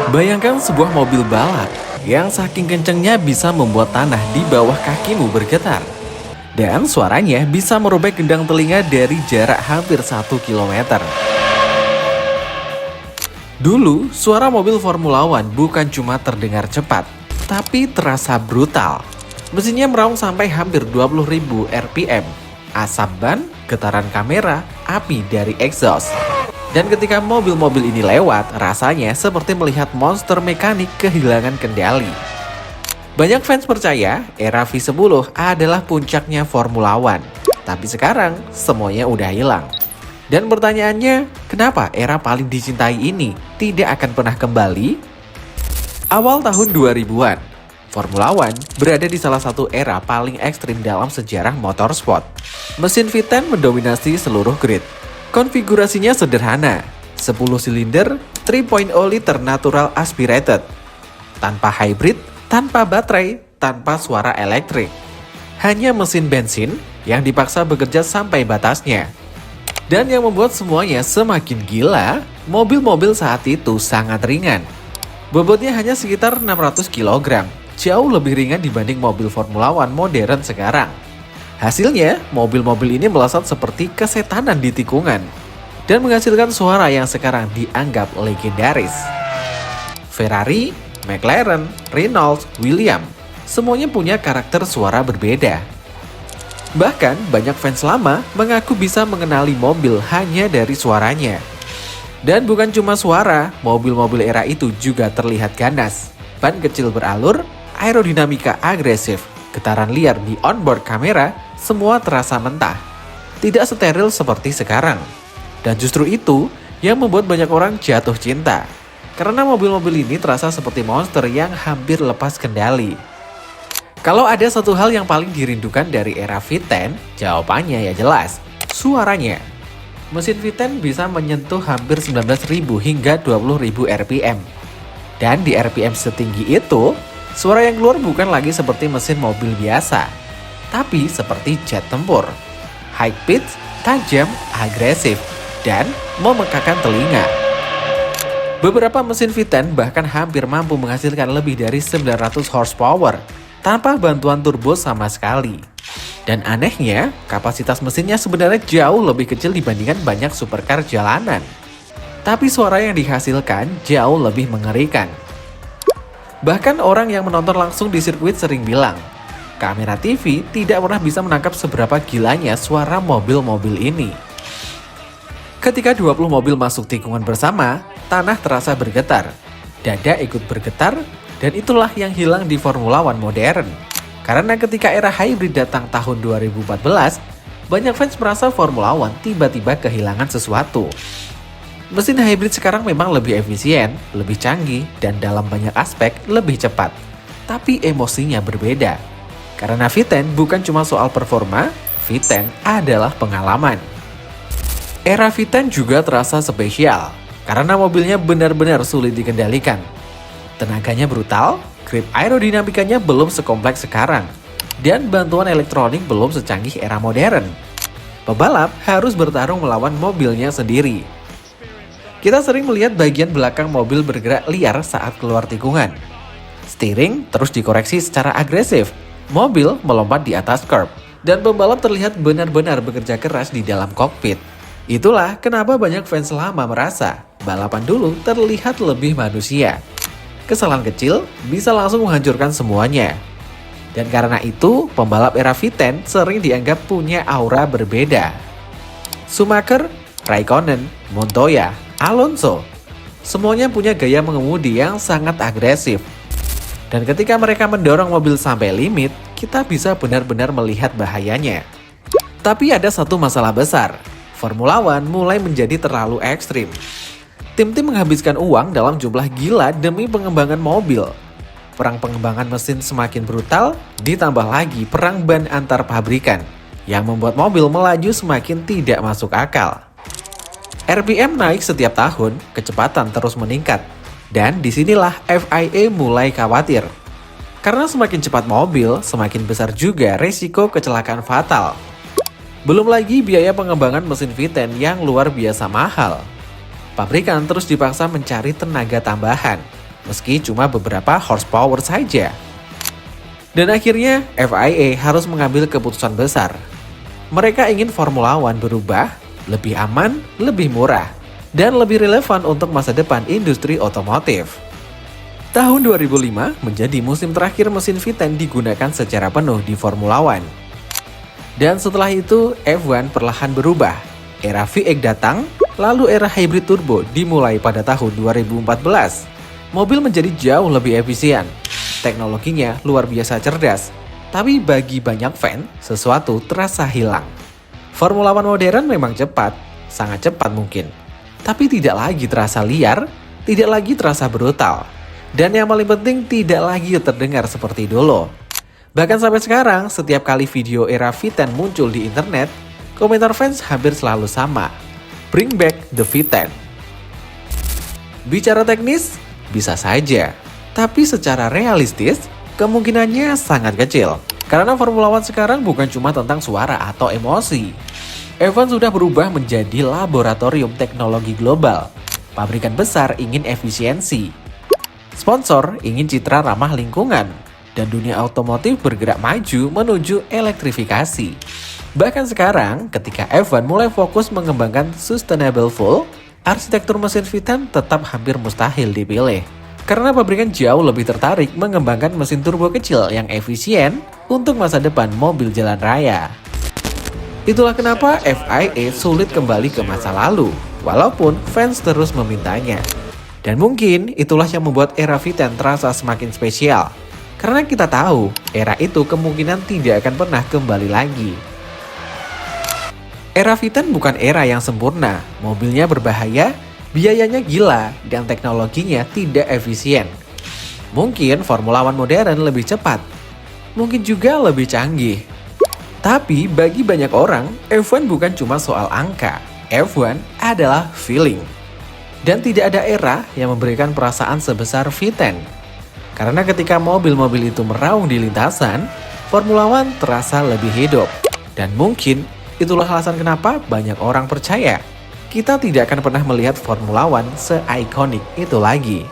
Bayangkan sebuah mobil balap yang saking kencengnya bisa membuat tanah di bawah kakimu bergetar. Dan suaranya bisa merobek gendang telinga dari jarak hampir 1 kilometer. Dulu, suara mobil Formula One bukan cuma terdengar cepat, tapi terasa brutal. Mesinnya meraung sampai hampir 20.000 RPM. Asap ban, getaran kamera, api dari exhaust. Dan ketika mobil-mobil ini lewat, rasanya seperti melihat monster mekanik kehilangan kendali. Banyak fans percaya era V10 adalah puncaknya Formula One. Tapi sekarang, semuanya udah hilang. Dan pertanyaannya, kenapa era paling dicintai ini tidak akan pernah kembali? Awal tahun 2000-an, Formula One berada di salah satu era paling ekstrim dalam sejarah motorsport. Mesin V10 mendominasi seluruh grid. Konfigurasinya sederhana, 10 silinder, 3.0 liter natural aspirated. Tanpa hybrid, tanpa baterai, tanpa suara elektrik. Hanya mesin bensin yang dipaksa bekerja sampai batasnya. Dan yang membuat semuanya semakin gila, mobil-mobil saat itu sangat ringan. Bobotnya hanya sekitar 600 kg, jauh lebih ringan dibanding mobil Formula One modern sekarang. Hasilnya, mobil-mobil ini melesat seperti kesetanan di tikungan dan menghasilkan suara yang sekarang dianggap legendaris. Ferrari, McLaren, Renault, Williams, semuanya punya karakter suara berbeda. Bahkan, banyak fans lama mengaku bisa mengenali mobil hanya dari suaranya. Dan bukan cuma suara, mobil-mobil era itu juga terlihat ganas. Ban kecil beralur, aerodinamika agresif, getaran liar di onboard kamera, semua terasa mentah. Tidak steril seperti sekarang. Dan justru itu yang membuat banyak orang jatuh cinta. Karena mobil-mobil ini terasa seperti monster yang hampir lepas kendali. Kalau ada satu hal yang paling dirindukan dari era V10, jawabannya ya jelas, suaranya. Mesin V10 bisa menyentuh hampir 19.000 hingga 20.000 RPM. Dan di RPM setinggi itu, suara yang keluar bukan lagi seperti mesin mobil biasa, tapi seperti jet tempur. High pitch, tajam, agresif, dan memekakan telinga. Beberapa mesin V10 bahkan hampir mampu menghasilkan lebih dari 900 horsepower tanpa bantuan turbo sama sekali. Dan anehnya, kapasitas mesinnya sebenarnya jauh lebih kecil dibandingkan banyak supercar jalanan. Tapi suara yang dihasilkan jauh lebih mengerikan. Bahkan orang yang menonton langsung di sirkuit sering bilang, kamera TV tidak pernah bisa menangkap seberapa gilanya suara mobil-mobil ini. Ketika 20 mobil masuk tikungan bersama, tanah terasa bergetar, dada ikut bergetar, dan itulah yang hilang di Formula One modern. Karena ketika era hybrid datang tahun 2014, banyak fans merasa Formula One tiba-tiba kehilangan sesuatu. Mesin hybrid sekarang memang lebih efisien, lebih canggih, dan dalam banyak aspek lebih cepat. Tapi emosinya berbeda. Karena V10 bukan cuma soal performa, V10 adalah pengalaman. Era V10 juga terasa spesial, karena mobilnya benar-benar sulit dikendalikan. Tenaganya brutal, grip aerodinamikanya belum sekompleks sekarang, dan bantuan elektronik belum secanggih era modern. Pebalap harus bertarung melawan mobilnya sendiri. Kita sering melihat bagian belakang mobil bergerak liar saat keluar tikungan. Steering terus dikoreksi secara agresif, mobil melompat di atas curb, dan pembalap terlihat benar-benar bekerja keras di dalam kokpit. Itulah kenapa banyak fans lama merasa balapan dulu terlihat lebih manusia. Kesalahan kecil bisa langsung menghancurkan semuanya. Dan karena itu, pembalap era V10 sering dianggap punya aura berbeda. Schumacher, Raikkonen, Montoya, Alonso, semuanya punya gaya mengemudi yang sangat agresif. Dan ketika mereka mendorong mobil sampai limit, kita bisa benar-benar melihat bahayanya. Tapi ada satu masalah besar, Formula One mulai menjadi terlalu ekstrim. Tim-tim menghabiskan uang dalam jumlah gila demi pengembangan mobil. Perang pengembangan mesin semakin brutal, ditambah lagi perang ban antar pabrikan, yang membuat mobil melaju semakin tidak masuk akal. RPM naik setiap tahun, kecepatan terus meningkat, dan disinilah FIA mulai khawatir. Karena semakin cepat mobil, semakin besar juga resiko kecelakaan fatal. Belum lagi biaya pengembangan mesin V10 yang luar biasa mahal. Pabrikan terus dipaksa mencari tenaga tambahan, meski cuma beberapa horsepower saja. Dan akhirnya FIA harus mengambil keputusan besar. Mereka ingin Formula One berubah, lebih aman, lebih murah, dan lebih relevan untuk masa depan industri otomotif. Tahun 2005 menjadi musim terakhir mesin V10 digunakan secara penuh di Formula One. Dan setelah itu F1 perlahan berubah. Era V8 datang, lalu era hybrid turbo dimulai pada tahun 2014. Mobil menjadi jauh lebih efisien. Teknologinya luar biasa cerdas. Tapi bagi banyak fan, sesuatu terasa hilang. Formula One modern memang cepat, sangat cepat mungkin. Tapi tidak lagi terasa liar, tidak lagi terasa brutal. Dan yang paling penting tidak lagi terdengar seperti dulu. Bahkan sampai sekarang, setiap kali video era V10 muncul di internet, komentar fans hampir selalu sama. Bring back the V10. Bicara teknis, bisa saja. Tapi secara realistis, kemungkinannya sangat kecil. Karena Formula One sekarang bukan cuma tentang suara atau emosi. F1 sudah berubah menjadi laboratorium teknologi global. Pabrikan besar ingin efisiensi. Sponsor ingin citra ramah lingkungan. Dan dunia otomotif bergerak maju menuju elektrifikasi. Bahkan sekarang, ketika F1 mulai fokus mengembangkan sustainable fuel, arsitektur mesin V10 tetap hampir mustahil dipilih. Karena pabrikan jauh lebih tertarik mengembangkan mesin turbo kecil yang efisien untuk masa depan mobil jalan raya. Itulah kenapa FIA sulit kembali ke masa lalu, walaupun fans terus memintanya. Dan mungkin itulah yang membuat era V10 terasa semakin spesial. Karena kita tahu, era itu kemungkinan tidak akan pernah kembali lagi. Era V10 bukan era yang sempurna, mobilnya berbahaya, biayanya gila, dan teknologinya tidak efisien. Mungkin Formula One modern lebih cepat, mungkin juga lebih canggih. Tapi bagi banyak orang, F1 bukan cuma soal angka, F1 adalah feeling. Dan tidak ada era yang memberikan perasaan sebesar V10. Karena ketika mobil-mobil itu meraung di lintasan, Formula One terasa lebih hidup. Dan mungkin itulah alasan kenapa banyak orang percaya kita tidak akan pernah melihat Formula One se-ikonik itu lagi.